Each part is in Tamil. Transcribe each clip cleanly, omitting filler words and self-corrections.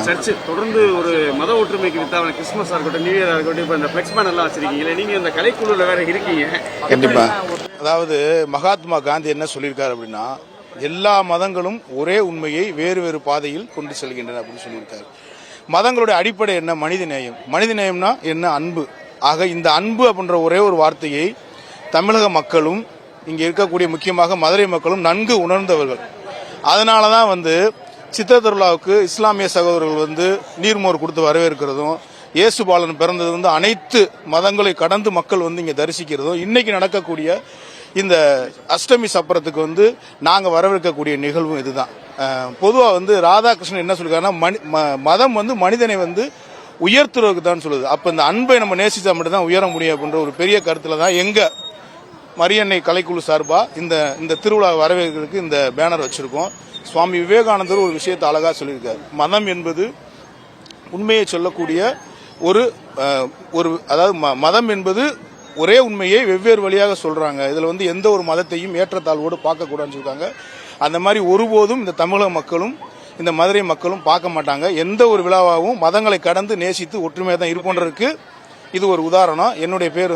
சர்ச்சு தொடர்ந்து ஒரு மத ஒற்றுமைக்கு வித்தான கிறிஸ்துமஸா இருக்கட்டும், நியூ இயரா இருக்கட்டும், இப்போ இந்த ஃபிளெக்ஸ் பேனர்லாம் வச்சிருக்கீங்களே, நீங்க இந்த கலைக்குழுல வேற இருக்கீங்க. கண்டிப்பா. அதாவது மகாத்மா காந்தி என்ன சொல்லியிருக்காரு அப்படின்னா, எல்லா மதங்களும் ஒரே உண்மையை வேறு வேறு பாதையில் கொண்டு செல்கின்றன அப்படின்னு சொல்லியிருக்காரு. மதங்களுடைய அடிப்படை என்ன? மனித நேயம். மனித நேயம்னா என்ன? அன்பு. ஆக இந்த அன்பு அப்படின்ற ஒரே ஒரு வார்த்தையை தமிழக மக்களும் இங்க இருக்கக்கூடிய முக்கியமாக மதுரை மக்களும் நன்கு உணர்ந்தவர்கள். அதனாலதான் சித்திரை திருவிழாவுக்கு இஸ்லாமிய சகோதரர்கள் நீர்மோர் கொடுத்து வரவேற்கிறதும், இயேசு பாலன் பிறந்தது அனைத்து மதங்களை கடந்து மக்கள் இங்க தரிசிக்கிறதும், இன்னைக்கு நடக்கக்கூடிய இந்த அஷ்டமி சப்பரத்துக்கு நாங்க வரவேற்கக்கூடிய நிகழ்வு இதுதான். பொதுவா ராதாகிருஷ்ணன் என்ன சொல்லிருக்காருன்னா, மதம் மனிதனை உயர்த்துறதுக்கு தான் சொல்லுது. அப்ப இந்த அன்பை நம்ம நேசிச்சா மட்டும்தான் உயர முடியும் அப்படின்ற ஒரு பெரிய கருத்துல தான் எங்க மரியன்னை கலைக்குழு சார்பா இந்த திருவிழா வரவேற்கிறதுக்கு இந்த பேனர் வச்சிருக்கோம். சுவாமி விவேகானந்தர் ஒரு விஷயத்தை அழகா சொல்லியிருக்காரு. மதம் என்பது உண்மையை சொல்லக்கூடிய அதாவது மதம் என்பது ஒரே உண்மையை வெவ்வேறு வழியாக சொல்றாங்க. இதுல எந்த ஒரு மதத்தையும் ஏற்றத்தாழ்வோடு பார்க்க கூடாதுன்னு சொல்றாங்க. அந்த மாதிரி ஒருபோதும் இந்த தமிழக மக்களும் இந்த மதுரை மக்களும் பார்க்க மாட்டாங்க. எந்த ஒரு விழாவாகவும் மதங்களை கடந்து நேசித்து ஒற்றுமையாக தான் இருப்போன்றதுக்கு இது ஒரு உதாரணம். என்னுடைய பேர்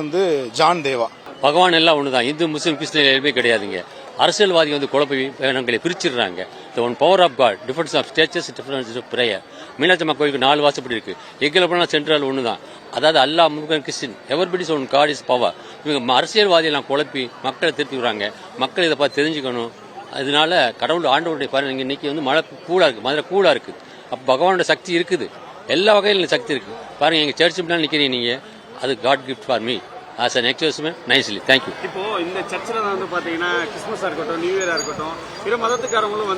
ஜான் தேவா. பகவான் எல்லாம் ஒண்ணுதான். இந்து முஸ்லீம் கிறிஸ்டின் எதுவுமே கிடையாதுங்க. அரசியல்வாதி குழப்பி வேணங்களை பிரிச்சிடுறாங்க. One power of God, difference of statues, difference of prayer. Meenakshi கோயிலுக்கு 4 வாசப்படி இருக்கு. எங்களை போனா சென்ட்ரல் ஒண்ணுதான். அதாவது Allah Murugan Christian everybody's one God is power. இவங்க அரசியல்வாதியெல்லாம் குழப்பி மக்களை திருப்பி விடுறாங்க. மக்கள் இதை பார்த்து தெரிஞ்சுக்கணும். அதனால கடவுள் ஆண்டவருடைய பாருங்க, இன்னைக்கு மழை கூலா இருக்கு, மதுரை கூலா இருக்கு. அப்ப பகவானோட சக்தி இருக்குது, எல்லா வகையிலும் சக்தி இருக்கு. பாருங்க, எங்க சர்ச் முன்னாடி நிக்கிறீங்க நீங்க, அது God gift for me as an exorcism. nicely, thank you. இப்போ இந்த சர்ச்சில் தான் பாத்தீங்கன்னா கிறிஸ்துமஸா இருக்கட்டும், நியூ இயரா இருக்கட்டும், பிற மதத்துக்காரங்களும்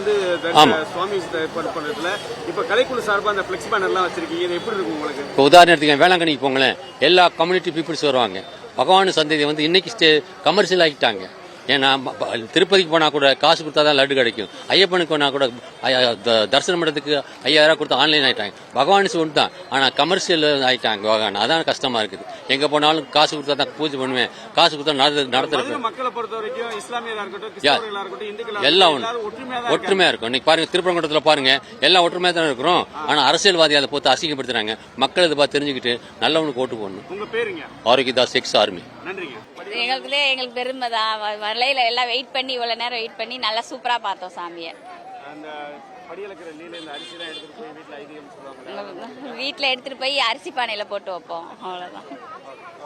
சுவாமி பண்றதுல இப்ப கலைக்குழு சார்பா அந்த ஃபிளெக்ஸ் பேனர்லாம் வச்சிருக்கீங்க. இது எப்படி இருக்கும் உங்களுக்கு? இப்போ உதாரணத்துக்கு வேளாங்கண்ணிக்கு போங்களேன், எல்லா கம்யூனிட்டி பீப்புள்ஸ் வருவாங்க. பகவான் சந்ததி இன்னைக்கு கமர்ஷியல் ஆகிட்டாங்க. ஏன்னா திருப்பதிக்கு போனா கூட காசு கொடுத்தாதான் லட்டு கிடைக்கும். ஐயப்பனுக்கு போனா கூட தரிசனம் பண்றதுக்கு 5000 கொடுத்து ஆன்லைன் ஆயிட்டாங்க. பகவான் ஒன்று தான், ஆனா கமர்ஷியல் ஆயிட்டாங்க பகவான். அதான் கஷ்டமா இருக்குது. எங்க போனாலும் காசு கொடுத்தா தான் பூஜை பண்ணுவேன், காசு கொடுத்தா நடத்துறது. மக்களை பொறுத்த வரைக்கும் இஸ்லாமியரா இருக்கட்டும், எல்லாம் ஒற்றுமையா இருக்கும். இன்னைக்கு பாருங்க, திருப்பரங்குன்றத்துல பாருங்க, எல்லாம் ஒற்றுமையா தான் இருக்கிறோம். ஆனா அரசியல்வாதி அதை பார்த்து அசிங்கப்படுத்துறாங்க. மக்கள் இதை பார்த்து தெரிஞ்சுக்கிட்டு நல்லவனுக்கு ஓட்டு போடணும். உங்க பேருங்க? Arokiyadas, ex army. நன்றிங்க. எங்களுக்கு பெருமை தான். வரலையில எல்லாம் வெயிட் பண்ணி, இவ்வளவு நேரம் வெயிட் பண்ணி நல்லா சூப்பரா பார்த்தோம் சாமியை. வீட்டுல எடுத்துட்டு போய் அரிசி பானையில போட்டு வைப்போம், அவ்வளவுதான்.